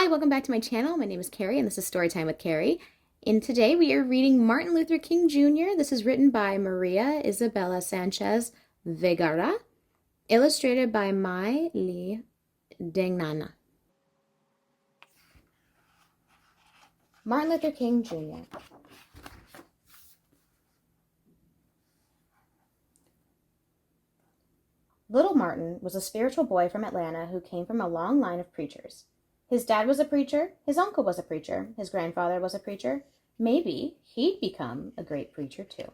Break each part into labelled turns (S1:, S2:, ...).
S1: welcome back to my channel. My name is Keri and this is Storytime with Keri. And today we are reading Martin Luther King Jr. This is written by Maria Isabel Sánchez Vegara, illustrated by Maria Isabel. Martin Luther King Jr. Little Martin was a spiritual boy from Atlanta who came from a long line of preachers. His dad was a preacher, his uncle was a preacher, his grandfather was a preacher. Maybe he'd become a great preacher too.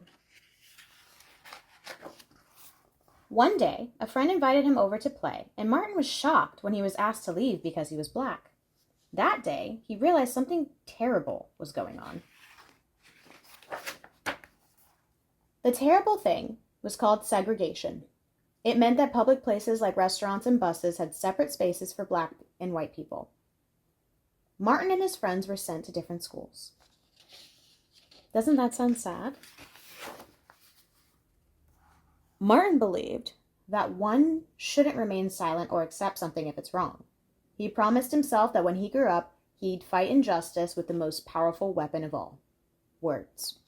S1: One day, a friend invited him over to play, and Martin was shocked when he was asked to leave because he was black. That day, he realized something terrible was going on. The terrible thing was called segregation. It meant that public places like restaurants and buses had separate spaces for black and white people. Martin and his friends were sent to different schools. Doesn't that sound sad? Martin believed that one shouldn't remain silent or accept something if it's wrong. He promised himself that when he grew up, he'd fight injustice with the most powerful weapon of all: words.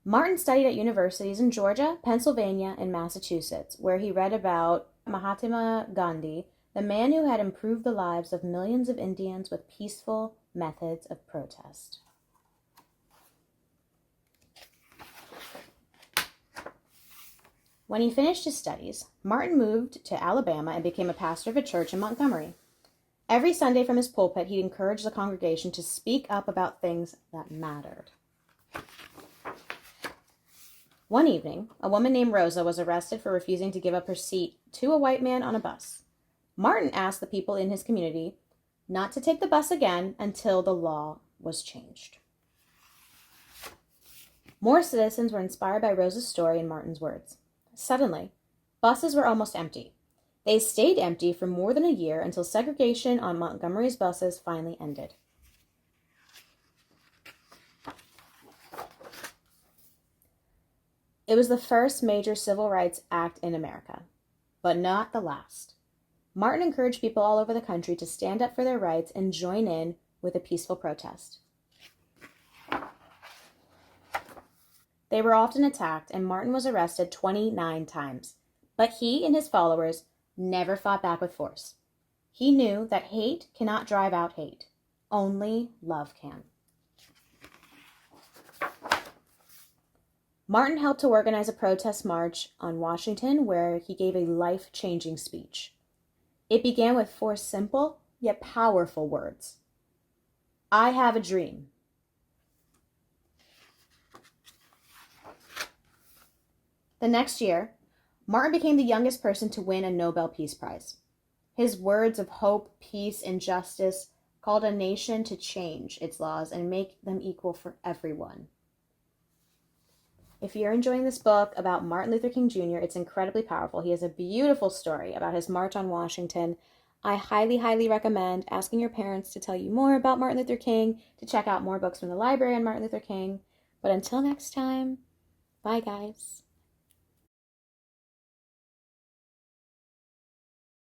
S1: Martin studied at universities in Georgia, Pennsylvania, and Massachusetts, where he read about Mahatma Gandhi, the man who had improved the lives of millions of Indians with peaceful methods of protest. When he finished his studies, Martin moved to Alabama and became a pastor of a church in Montgomery. Every Sunday from his pulpit, he encouraged the congregation to speak up about things that mattered. One evening, a woman named Rosa was arrested for refusing to give up her seat to a white man on a bus. Martin asked the people in his community not to take the bus again until the law was changed. More citizens were inspired by Rosa's story and Martin's words. Suddenly, buses were almost empty. They stayed empty for more than a year until segregation on Montgomery's buses finally ended. It was the first major civil rights act in America, but not the last. Martin encouraged people all over the country to stand up for their rights and join in with a peaceful protest. They were often attacked, and Martin was arrested 29 times, but he and his followers never fought back with force. He knew that hate cannot drive out hate. Only love can. Martin helped to organize a protest march on Washington where he gave a life-changing speech. It began with 4 simple yet powerful words. I have a dream. The next year, Martin became the youngest person to win a Nobel Peace Prize. His words of hope, peace, and justice called a nation to change its laws and make them equal for everyone. If you're enjoying this book about Martin Luther King Jr., it's incredibly powerful. He has a beautiful story about his march on Washington. I highly, highly recommend asking your parents to tell you more about Martin Luther King, to check out more books from the library on Martin Luther King. But until next time, bye guys.